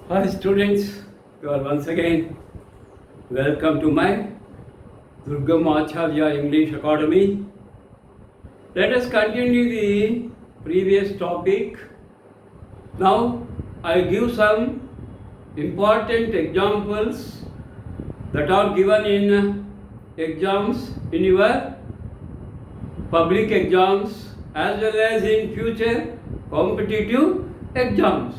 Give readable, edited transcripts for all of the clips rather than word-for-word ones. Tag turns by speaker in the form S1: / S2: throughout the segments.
S1: Hi students, you are once again welcome to my Durgam Acharya English Academy. Let us continue the previous topic. Now I give some important examples that are given in exams, in your public exams as well as in future competitive exams.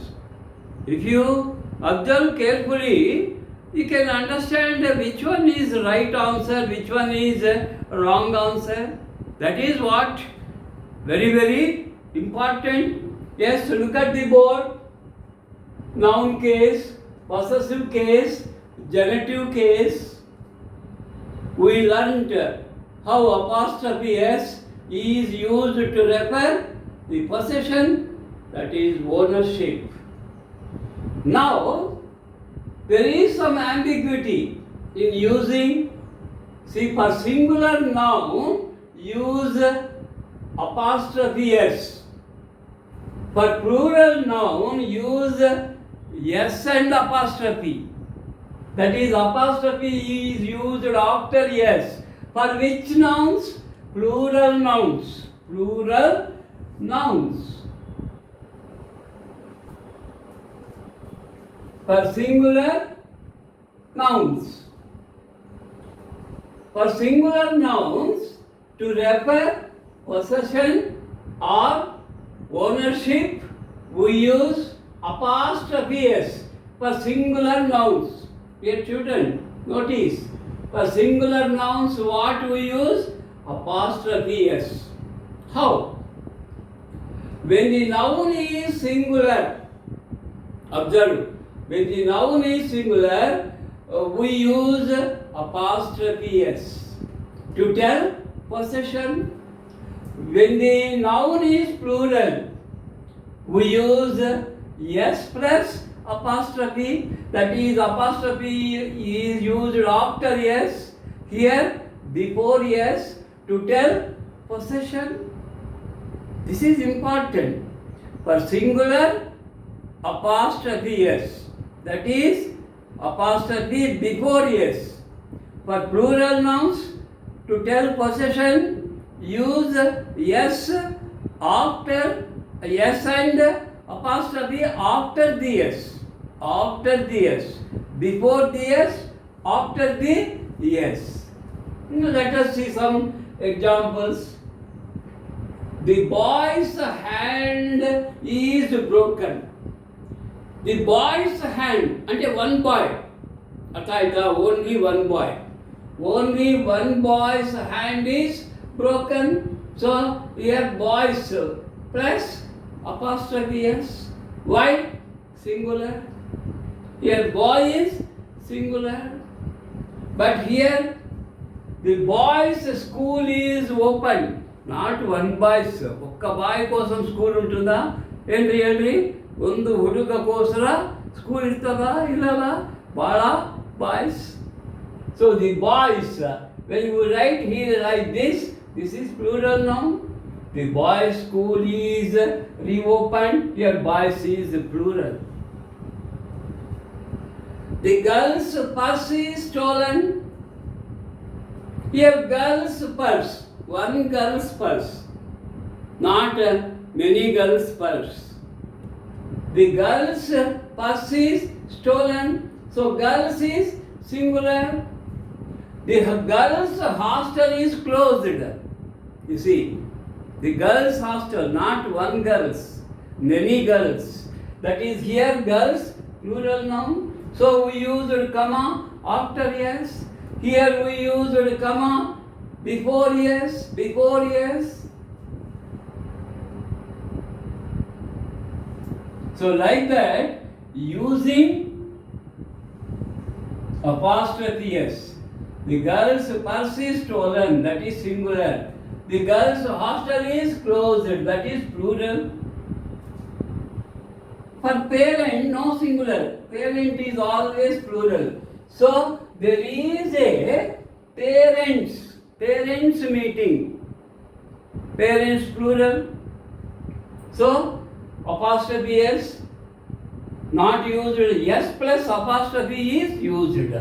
S1: If you observe carefully, you can understand which one is right answer, which one is wrong answer. That is what very important. Yes, look at the board. Noun case, possessive case, genitive case. We learnt how apostrophe S is used to refer the possession, that is ownership. Now, there is some ambiguity in using, see, for singular noun, use apostrophe S. For plural noun, use S and apostrophe. That is, apostrophe is used after S. For which nouns? Plural nouns. Plural nouns. For singular nouns. For singular nouns, to refer possession or ownership, we use apostrophe S. For singular nouns, dear children, notice, for singular nouns, what we use? Apostrophe S. How? When the noun is singular, observe, when the noun is singular, we use apostrophe S to tell possession. When the noun is plural, we use S plus apostrophe, that is, apostrophe is used after S, here before S, to tell possession. This is important. For singular, apostrophe S, that is, apostrophe before S. For plural nouns, to tell possession, use S after S and apostrophe after the S. After the S. Before the S, after the S. Let us see some examples. The boy's hand is broken. The boy's hand, and one boy, only one boy. Only one boy's hand is broken. So here boys plus apostrophe S. Why? Singular. Here boy is singular. But here the boys' school is open. Not one boys. ఒక్క bye కోసం school ఉంటుందా? ఏంటి ಒಂದು ಹುಡುಗಕ್ಕೋಸ್ಕರ school ಇರ್ತದಾ? ಇಲ್ಲಲ್ಲ, ಭಾಳ boys. So the boys, when you write here like this is plural noun. The boys' school is reopened. Here boys is plural. The girl's purse is stolen. Here girl's purse, one girl's purse, not many girls' purse. The girl's purse is stolen, so girls is singular. The girls' hostel is closed. You see, the girls' hostel, not one girls, many girls. That is here girls, plural noun. So we used comma after yes. Here we used comma before yes, before yes. So like that, using apostrophe S. The girl's purse is stolen, that is singular. The girl's hostel is closed, that is plural. For parent, no singular. Parent is always plural. So there is a parents meeting. Parents plural. So apostrophe S. not used. S plus apostrophe is used.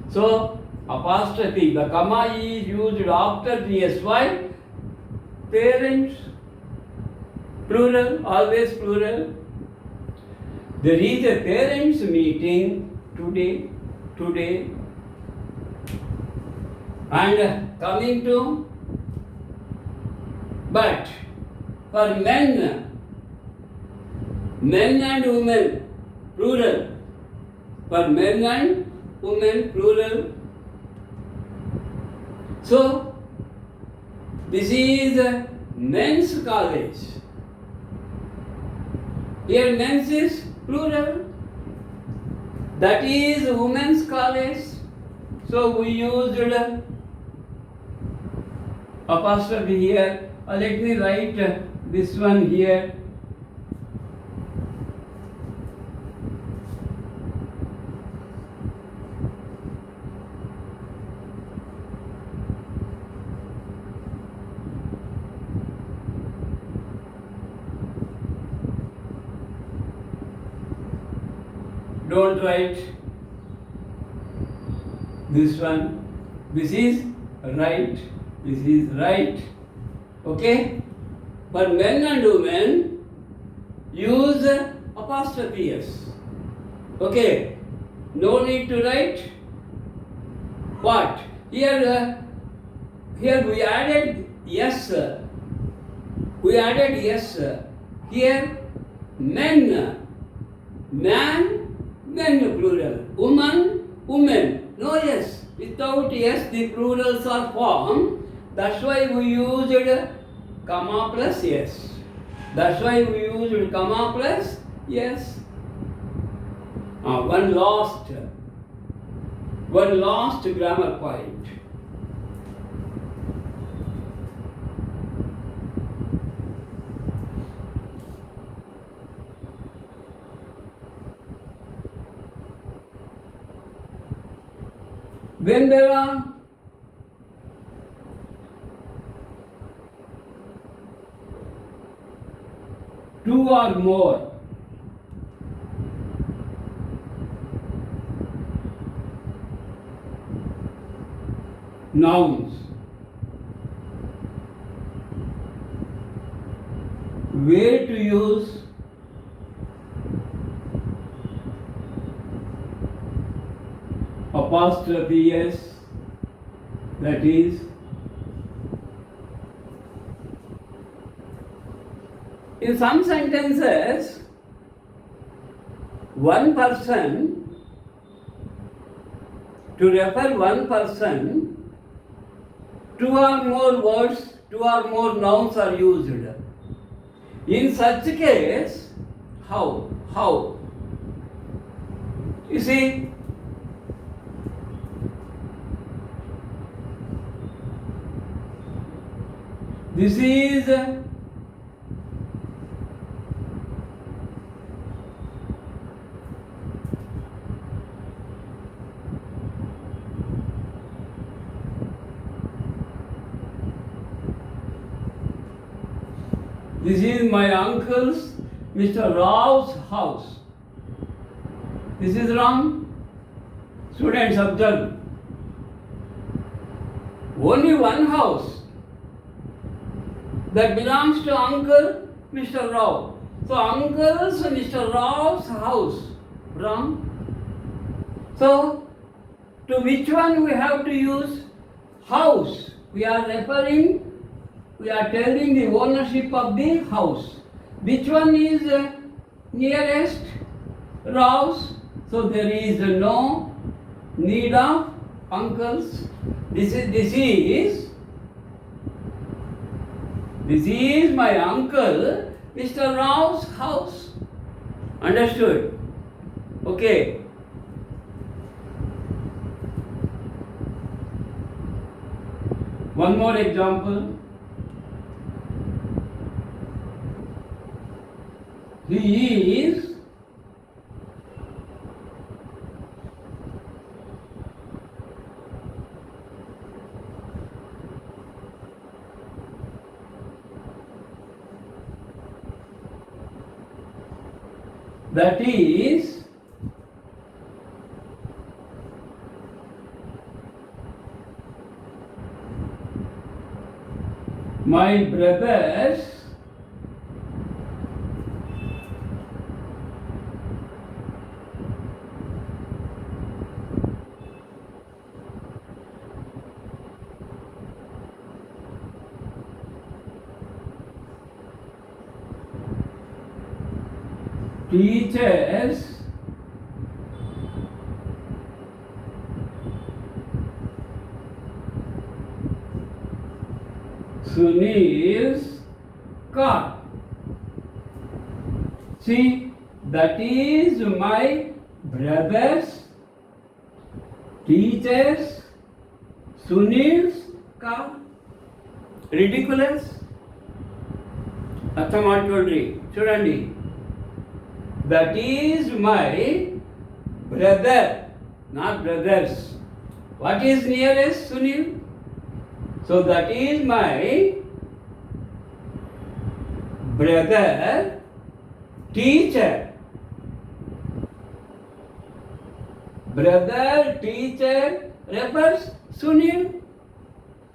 S1: So apostrophe, the comma is used after the SY. Parents, plural, always plural. There is a parents meeting today, and coming to, but for men and women, plural. For men and women, plural. So, this is a men's college. Here men's is plural. That is women's college. So, we used apostrophe here. Let me write this one here. Don't write this one. This is right. This is right. Okay? For men and women, use apostrophe S. Okay? No need to write. What? Here we added yes. We added yes. Here, men. Man, men plural. Women. No yes. Without yes, the plurals are formed. That's why we used comma plus yes. That's why we used comma plus yes. One last grammar point. When there are two or more nouns, where to use apostrophe s, that is, in some sentences, one person, to refer one person, two or more words, two or more nouns are used. In such case, how? You see, this is my uncle's, Mr. Rao's house. This is wrong. Students, observe. Only one house that belongs to Uncle Mr. Rao. So uncle's Mr. Rao's house. Wrong. So to which one we have to use house? We are telling the ownership of the house. Which one is nearest? Rao's. So there is no need of uncles. This is my uncle Mr. Rao's house. Understood? Okay. One more example. He is that is My brothers teachers Sunil's car. See, that is my brother's teacher's Sunil's car. Ridiculous? అర్థం మాట్లాడండి చూడండి. That is my brother, not brothers. What is nearest Sunil? So that is my brother teacher. Brother teacher refers Sunil.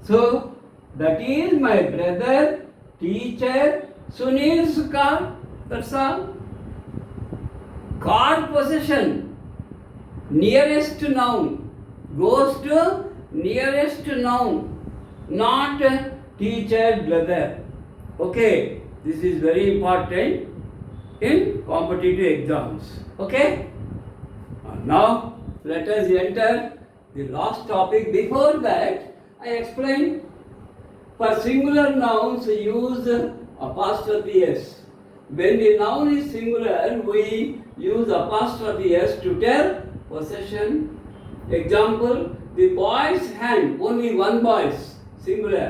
S1: So that is my brother teacher Sunil's car. That's all. Car possession, nearest noun, goes to nearest noun, not teacher, brother. Okay, this is very important in competitive exams. Okay, now let us enter the last topic. Before that, I explained for singular nouns use apostrophe s. When the noun is singular, we use apostrophe s to tell possession. Example, the boy's hand, only one boy's, singular.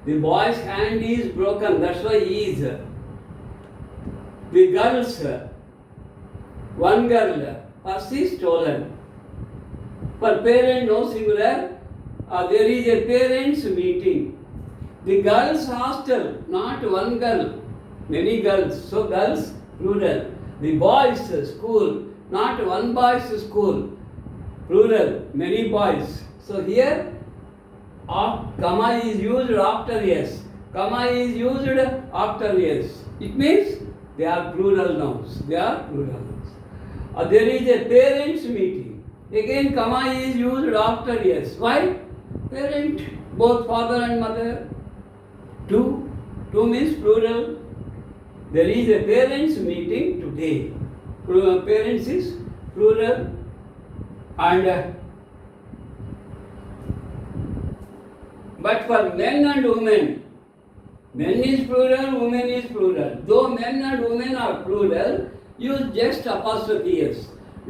S1: The boy's hand is broken, that's why he is. The girl's, one girl, purse is stolen. For parent, no singular, there is a parents meeting. The girls' hostel, not one girl, many girls, so girls plural. The boys' school, not one boys' school, plural, many boys. So here, comma is used after yes. Comma is used after yes. It means they are plural nouns. They are plural nouns. There is a parents meeting. Again, comma is used after yes. Why? Parent, both father and mother. Two means plural. There is a parents meeting today. Parents is plural. And but for men and women, men is plural, women is plural. Though men and women are plural, use just apostrophe s.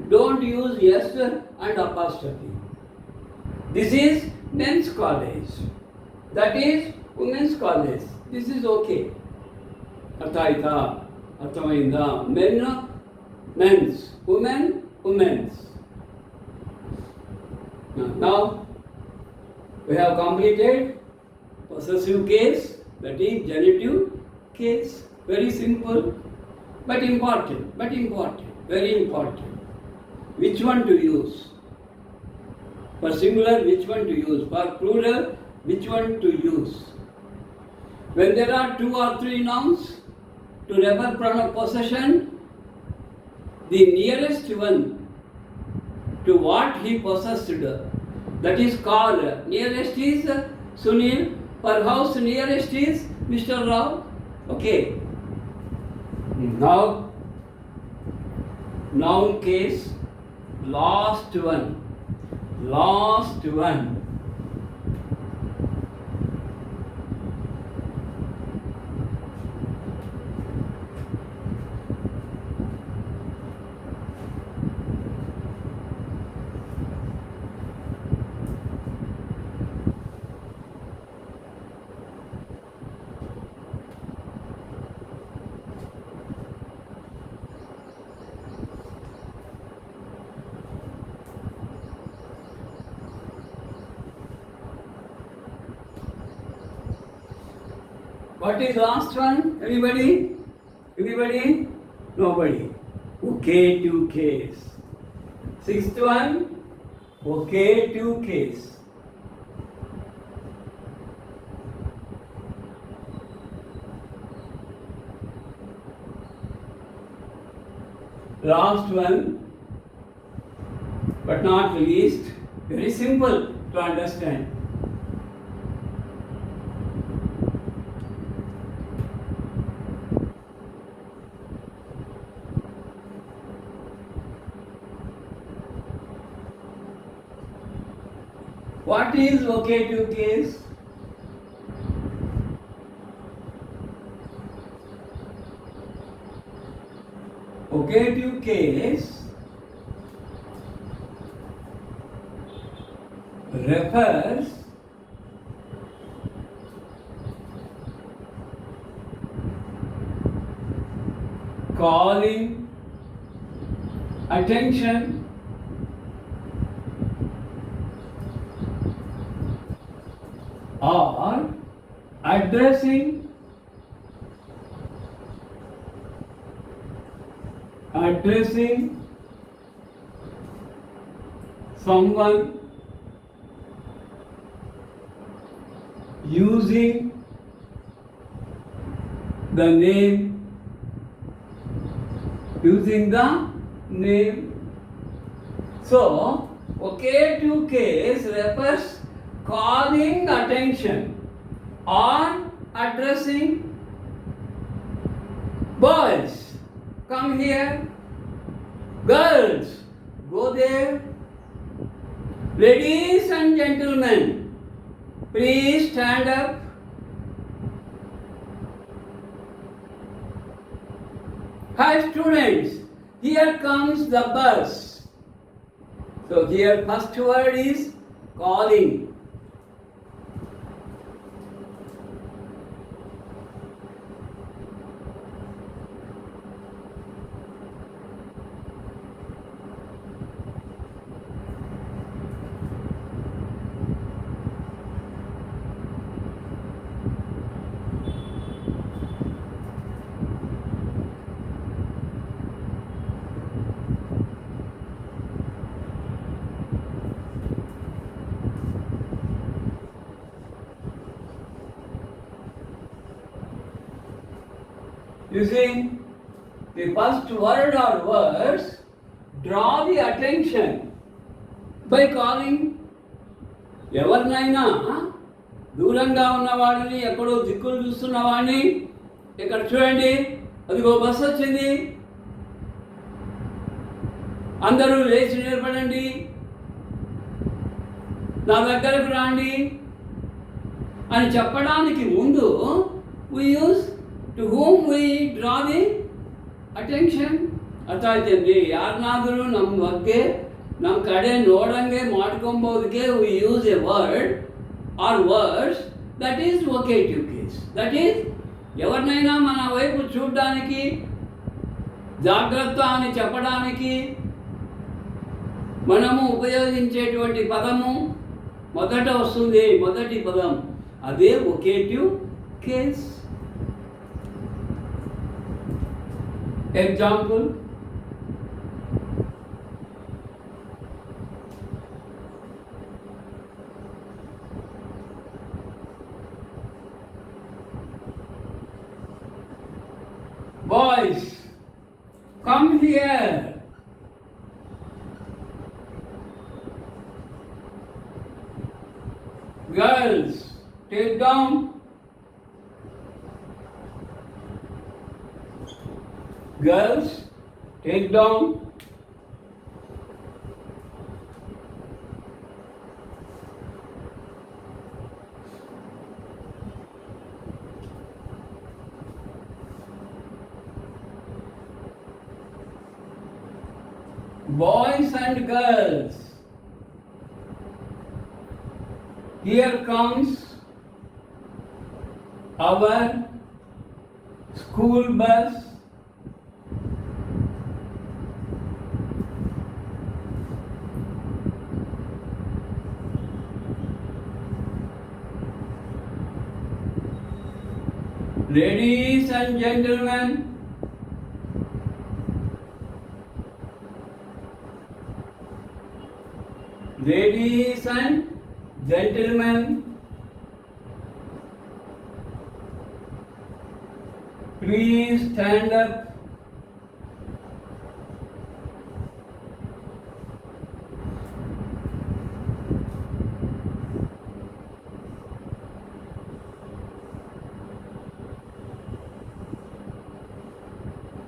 S1: Don't use yes and apostrophe. This is men's college. That is women's college. This is okay. అర్థాయితా అర్థమైందా? Men, men's, women, women's. Now we have completed possessive case, that is genitive case. Very simple, but important, very important. Which one to use? For singular, which one to use? For plural, which one to use? When there are two or three nouns to refer from a possession, the nearest one to what he possessed, that is called. Nearest is Sunil, per house nearest is Mr. Rao. Okay. Now, noun case, last one. What is last one? Anybody? Nobody. Vocative case. Sixth one, vocative case. Last one, but not least, very simple to understand. What is vocative case? Vocative case refers calling attention or addressing someone using the name, So, vocative case refers calling attention or addressing boys, come here, girls, go there, ladies and gentlemen, please stand up. Hi students, here comes the bus. So here first word is calling. You see, the first word or words draw the attention by calling. ఎవరినైనా దూరంగా ఉన్నవాడిని, ఎక్కడో దిక్కులు చూస్తున్నవాడిని, ఇక్కడ చూడండి, అదిగో bus వచ్చింది, అందరూ లేచి నిలబడండి, నా దగ్గరకు రండి అని చెప్పడానికి ముందు we use to whom we draw the attention. ಅರ್ಥ ಆಯ್ತೇನ್ರಿ? ಯಾರನ್ನಾದರೂ ನಮ್ಮ ಬಗ್ಗೆ ನಮ್ಮ ಕಡೆ ನೋಡಂಗೆ ಮಾಡ್ಕೊಬೋದಕ್ಕೆ we use a word or words that is vocative case. That is, ఎవరినైనా మన వైపు చూడడానికి, జాగ్రత్త అని చెప్పడానికి మనము ఉపయోగించేటువంటి పదము మొదట వస్తుంది, మొదటి పదం, అదే vocative case. Example, boys, come here. Girls, take down. Girls, take down. Boys and girls, here comes our school bus. Ladies and gentlemen, ladies and gentlemen, please stand up.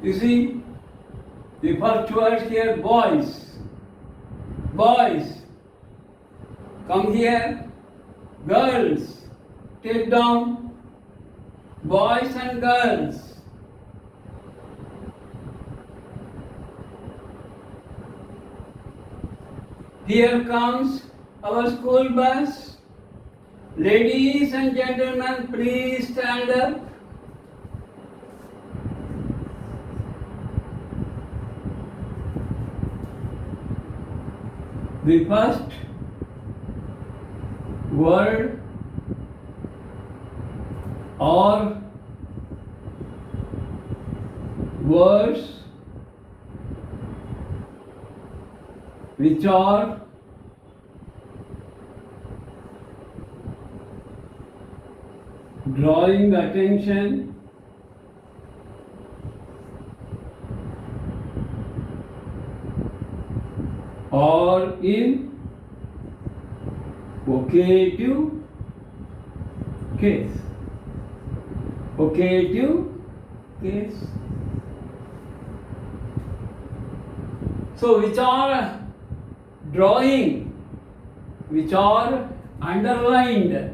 S1: You see, the first word here, boys. Boys. Come here. Girls. Take down. Boys and girls. Here comes our school bus. Ladies and gentlemen, please stand up. The first word or words which are drawing attention or in vocative case. Vocative case. So which are drawing, which are underlined.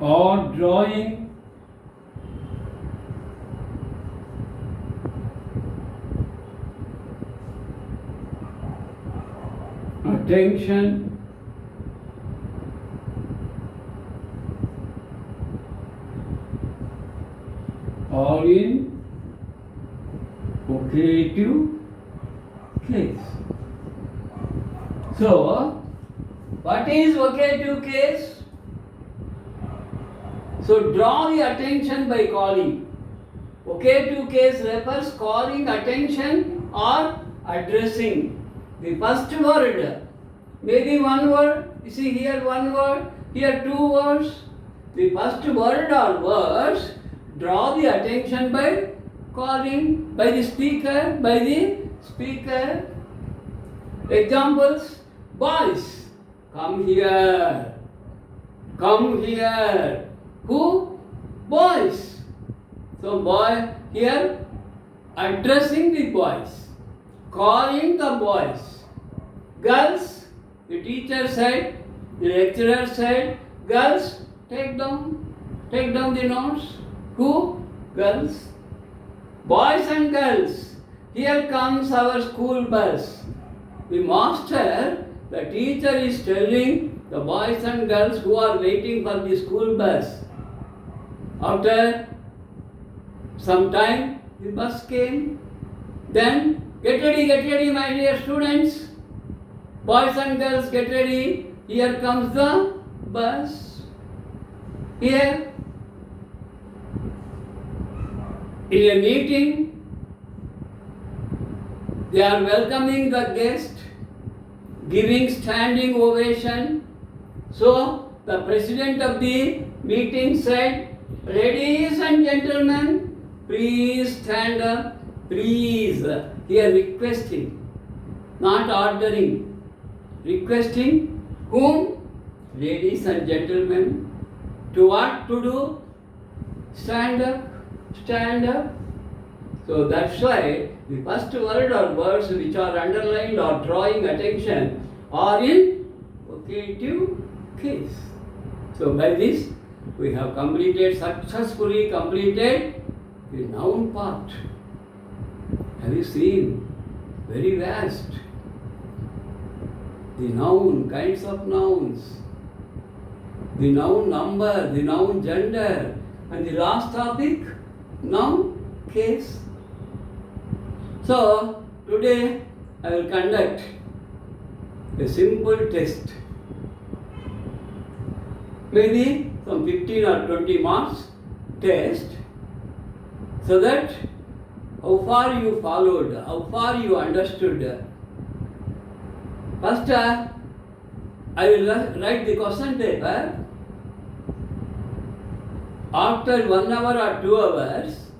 S1: Or drawing attention or in vocative case. So, what is vocative case? So draw the attention by calling. Vocative case refers calling attention or addressing. The first word, maybe one word, you see here one word, here two words. The first word or words draw the attention by calling, by the speaker, Examples, boys, come here, come here. Who? Boys. So boy here addressing the boys, calling the boys. Girls, the teacher said, the lecturer said, girls, take down the notes. Who? Girls. Boys and girls, here comes our school bus. The master, the teacher is telling the boys and girls who are waiting for the school bus. After some time, the bus came. Then, get ready, my dear students. Boys and girls, get ready. Here comes the bus. Here, in a meeting, they are welcoming the guest, giving standing ovation. So, the president of the meeting said, ladies and gentlemen, please stand up, please. Here requesting, not ordering. Requesting whom? Ladies and gentlemen. To what to do? Stand up, stand up. So that's why the first word or words which are underlined or drawing attention are in vocative case. So by this, we have successfully completed the noun part. Have you seen? Very vast. The noun, kinds of nouns. The noun number, the noun gender. And the last topic, noun case. So, today I will conduct a simple test. Maybe some 15 or 20 marks test, so that how far you followed, how far you understood. First, I will write the question paper. After 1 hour or 2 hours,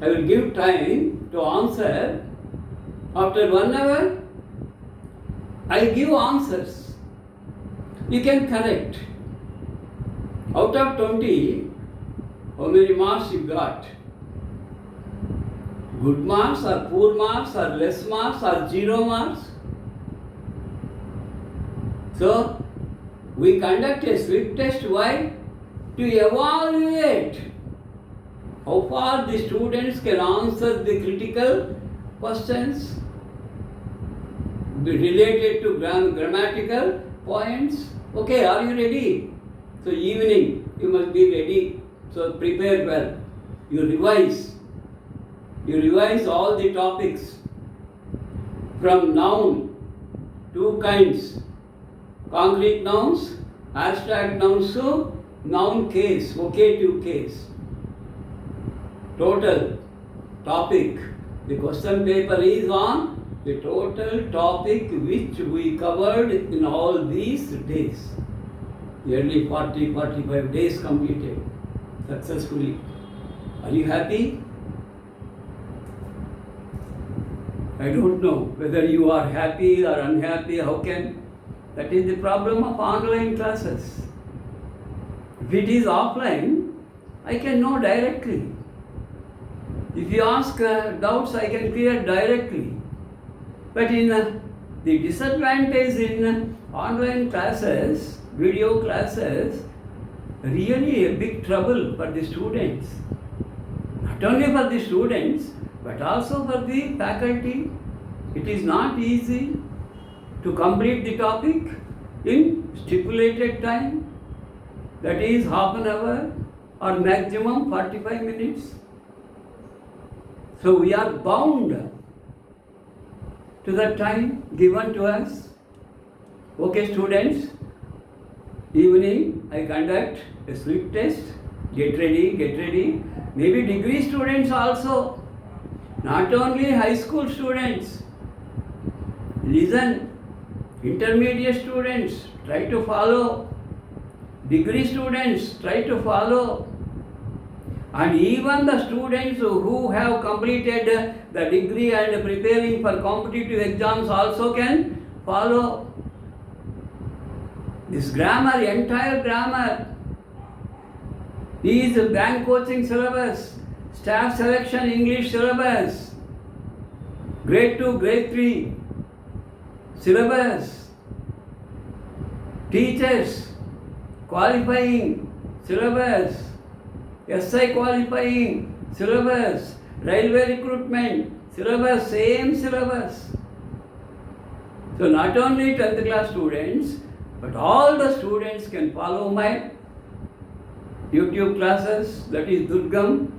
S1: I will give time to answer After 1 hour, I give answers. You can correct. Out of 20, how many marks you got? Good marks or poor marks or less marks or 0 marks? So, we conduct a slip test. Why? To evaluate how far the students can answer the critical questions related to grammatical points. Okay, are you ready? So evening you must be ready. So prepare well. You revise. You revise all the topics from noun, 2 kinds, concrete nouns, abstract nouns, so noun case, vocative case. Total topic. The question paper is on the total topic which we covered in all these days. Nearly 40-45 days completed successfully. Are you happy? I don't know whether you are happy or unhappy. How can? That is the problem of online classes. If it is offline, I can know directly. If you ask doubts, I can clear directly. But in the disadvantage in online classes, video classes, really a big trouble for the students. Not only for the students, but also for the faculty. It is not easy to complete the topic in stipulated time, that is half an hour or maximum 45 minutes. So we are bound to the time given to us. Okay, students, evening I conduct a slip test. Get ready, get ready. Maybe degree students also, not only high school students. Listen, intermediate students, try to follow. Degree students, try to follow. And even the students who have completed the degree and preparing for competitive exams also can follow. This grammar, entire grammar, is bank coaching syllabus, staff selection English syllabus, grade 2, grade 3 syllabus, teachers qualifying syllabus, SI qualifying syllabus, railway recruitment syllabus, same syllabus. So not only 10th class students, but all the students can follow my YouTube classes, that is Durgam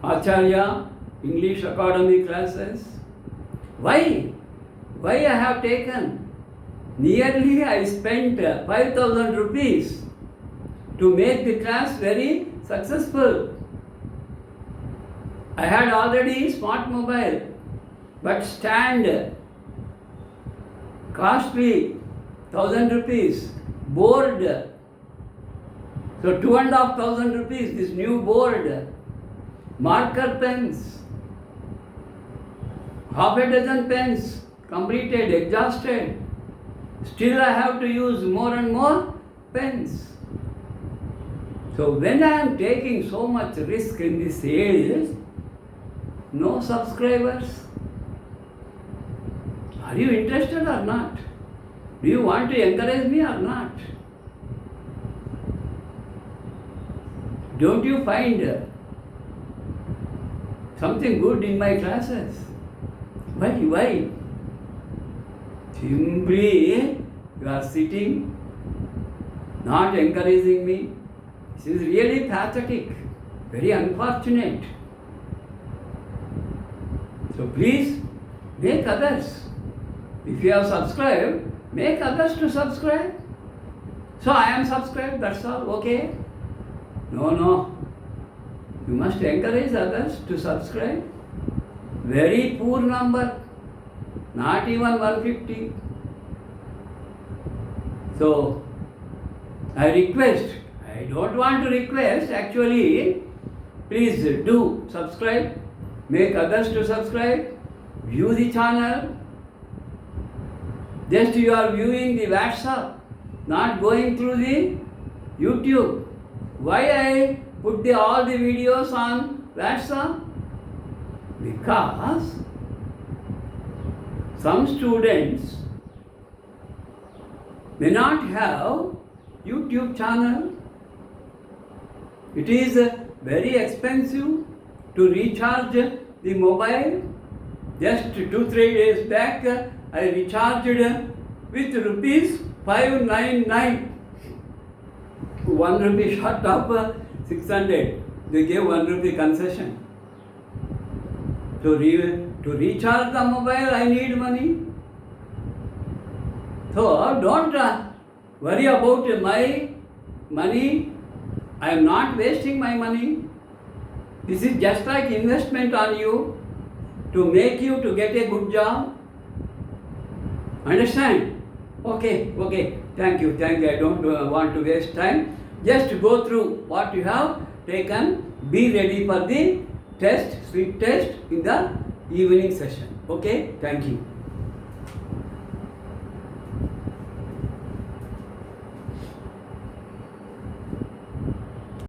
S1: Acharya English Academy classes. Why? Why I have taken? Nearly I spent 5,000 rupees to make the class very successful. I had already smart mobile, but stand costly, 1,000 rupees, board. So 2,500 rupees, this new board, marker pens, half a dozen pens, completed, exhausted. Still I have to use more and more pens. So when I am taking so much risk in this age, no subscribers. Are you interested or not? Do you want to encourage me or not? Don't you find something good in my classes? Why? Simply you are sitting, not encouraging me. This is really pathetic, very unfortunate. So please make others. If you have subscribed, make others to subscribe. So I am subscribed, that's all, okay? No. You must encourage others to subscribe. Very poor number, not even 150. So I request, I don't want to request, actually, please do subscribe, make others to subscribe. view the channel. Just you are viewing the WhatsApp, not going through the YouTube. Why I put all the videos on WhatsApp? Because some students may not have YouTube channel. It is very expensive to recharge the mobile. Just 2-3 days back, I recharged with rupees 599. 1 rupee short of 600. They gave 1 rupee concession. To recharge the mobile, I need money. So don't worry about my money. I am not wasting my money. This is just like investment on you to make you to get a good job. Understand? Okay. Thank you. I don't want to waste time. Just go through what you have taken. Be ready for the test, sweet test in the evening session. Okay? Thank you.